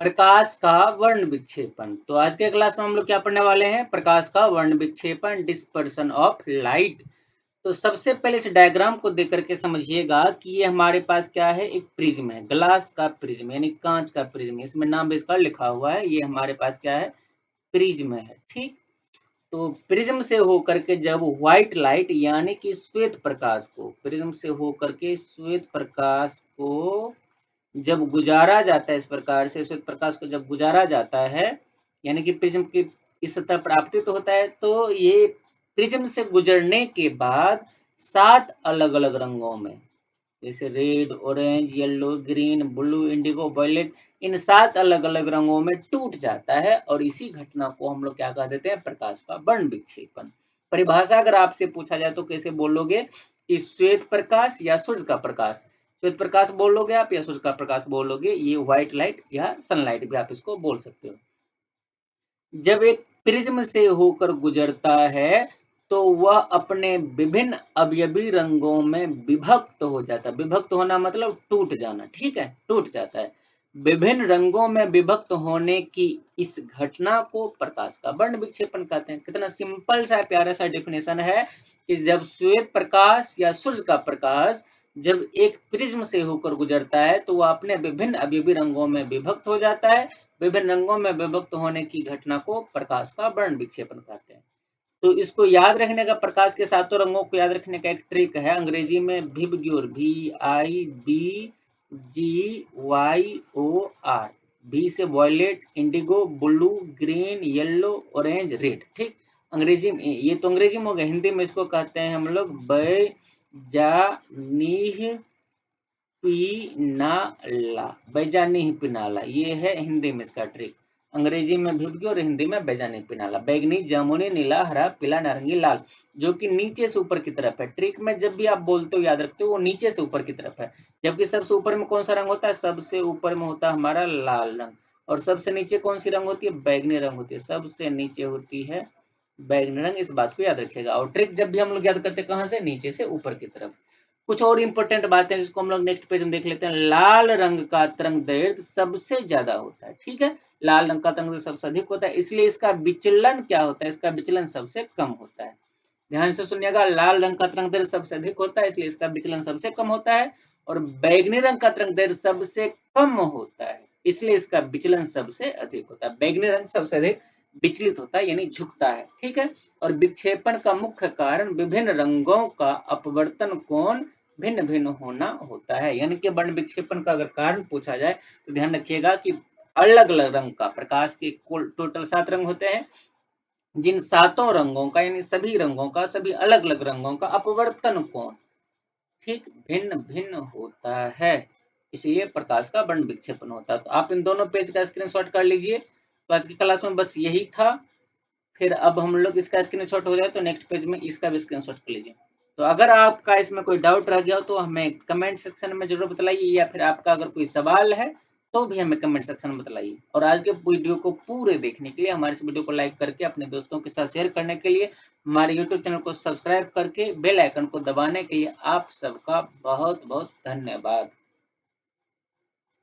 प्रकाश का वर्ण विक्षेपण। तो आज के क्लास में हम लोग क्या पढ़ने वाले हैं? प्रकाश का वर्ण विक्षेपण, डिस्पर्सन ऑफ लाइट। तो सबसे पहले इस डायग्राम को देख करके समझिएगा कि ये हमारे पास क्या है, एक प्रिज्म है, ग्लास का प्रिज्म यानी कांच का प्रिज्म। इसमें नाम भी इसका लिखा हुआ है। ये हमारे पास क्या है, प्रिज्म है। ठीक, तो प्रिज्म से होकर के जब व्हाइट लाइट यानी कि श्वेत प्रकाश को, प्रिज्म से होकर के श्वेत प्रकाश को जब गुजारा जाता है, इस प्रकार से श्वेत प्रकाश को जब गुजारा जाता है, यानी कि प्रिज्म की इस सतह पर आपतित होता है, तो ये प्रिज्म से गुजरने के बाद 7 अलग-अलग रंगों में, जैसे red, orange, yellow, green, blue, indigo, violet, इन 7 अलग-अलग रंगों में टूट जाता है और इसी घटना को हम लोग क्या कह देते हैं, प्रकाश का वर्ण विक्षेपण। परिभाषा अगर आपसे पूछा जाए तो कैसे बोलोगे कि श्वेत प्रकाश या सूर्य का प्रकाश? श्वेत प्रकाश बोलोगे आप या सूर्य का प्रकाश बोलोगे? ये व्हाइट लाइट या सनलाइट भी आप इसको बोल सकते हो। जब एक प्रिज्म से होकर गुजरता है तो वह अपने विभिन्न अवयवी रंगों में विभक्त हो जाता है। विभक्त होना मतलब टूट जाना, ठीक है, टूट जाता है। विभिन्न रंगों में विभक्त होने की इस घटना को प्रकाश का वर्ण विक्षेपण कहते हैं। कितना सिंपल सा प्यारा सा डेफिनेशन है कि जब श्वेत प्रकाश या सूर्य का प्रकाश जब एक प्रिज्म से होकर गुजरता है तो वह अपने विभिन्न अवयवी रंगों में विभक्त हो जाता है। विभिन्न रंगों में विभक्त होने की घटना को प्रकाश का वर्ण विक्षेपण कहते हैं। तो इसको याद रखने का, प्रकाश के सातों रंगों को याद रखने का एक ट्रिक है, अंग्रेजी में विबग्योर, VIBGYOR। बी से violet, indigo, blue, green, yellow, orange, red. ठीक, अंग्रेजी में ये तो अंग्रेजी में हो गया। हिंदी में इसको कहते हैं हम लोग बैजानीह पिनाला, बैजानीह पिनाला, ये है हिंदी में इसका ट्रिक। अंग्रेजी में भिबकी और हिंदी में बैजानी पिनाला। बैगनी, जामुनी, नीला, हरा, पीला, नारंगी, लाल, जो कि नीचे से ऊपर की तरफ है। ट्रिक में जब भी आप बोलते हो याद रखते हो वो नीचे से ऊपर की तरफ है, जबकि सबसे ऊपर में कौन सा रंग होता है? सबसे ऊपर में होता है हमारा लाल रंग। और सबसे नीचे कौन सी रंग होती है? बैगनी रंग होती है। सबसे नीचे होती है बैगनी रंग, इस बात को याद रखिएगा। और ट्रिक जब भी हम लोग याद करते हैं कहाँ से? नीचे से ऊपर की तरफ। कुछ और इंपॉर्टेंट बातें जिसको हम लोग नेक्स्ट पेज में देख लेते हैं। लाल रंग का तरंग दैर्ध्य सबसे ज्यादा होता है, ठीक है, लाल रंग का तरंग दैर्ध्य सबसे अधिक होता है, इसलिए इसका विचलन क्या होता है? इसका विचलन सबसे कम होता है। ध्यान से सुनिएगा, लाल रंग का तरंग दैर्ध्य सबसे अधिक होता है, इसलिए इसका विचलन सबसे कम होता है। और बैगनी रंग का तरंग दैर्ध्य सबसे कम होता है, इसलिए इसका विचलन सबसे अधिक होता है। बैगनी रंग सबसे अधिक विचलित होता है यानी झुकता है, ठीक है। और विक्षेपण का मुख्य कारण विभिन्न रंगों का अपवर्तन कोण भिन्न भिन्न होना होता है। यानी कि वर्ण विक्षेपण का अगर कारण पूछा जाए तो ध्यान रखिएगा कि अलग अलग रंग का, प्रकाश के कुल टोटल 7 रंग होते हैं, जिन 7 रंगों का यानी सभी रंगों का, सभी अलग अलग रंगों का अपवर्तन कोण ठीक भिन्न भिन्न होता है, इसलिए प्रकाश का वर्ण विक्षेपण होता है। तो आप इन दोनों पेज का स्क्रीनशॉट कर लीजिए। तो आज की क्लास में बस यही था। फिर अब हम लोग इसका स्क्रीनशॉट हो जाए तो नेक्स्ट पेज में इसका भी स्क्रीनशॉट कर लीजिए। तो अगर आपका इसमें कोई डाउट रह गया हो तो हमें कमेंट सेक्शन में जरूर बताइए, या फिर आपका अगर कोई सवाल है तो भी हमें कमेंट सेक्शन में बताइए। और आज के वीडियो को पूरे देखने के लिए, हमारे इस वीडियो को लाइक करके अपने दोस्तों के साथ शेयर करने के लिए, हमारे यूट्यूब चैनल को सब्सक्राइब करके बेल आइकन को दबाने के लिए आप सबका बहुत बहुत धन्यवाद।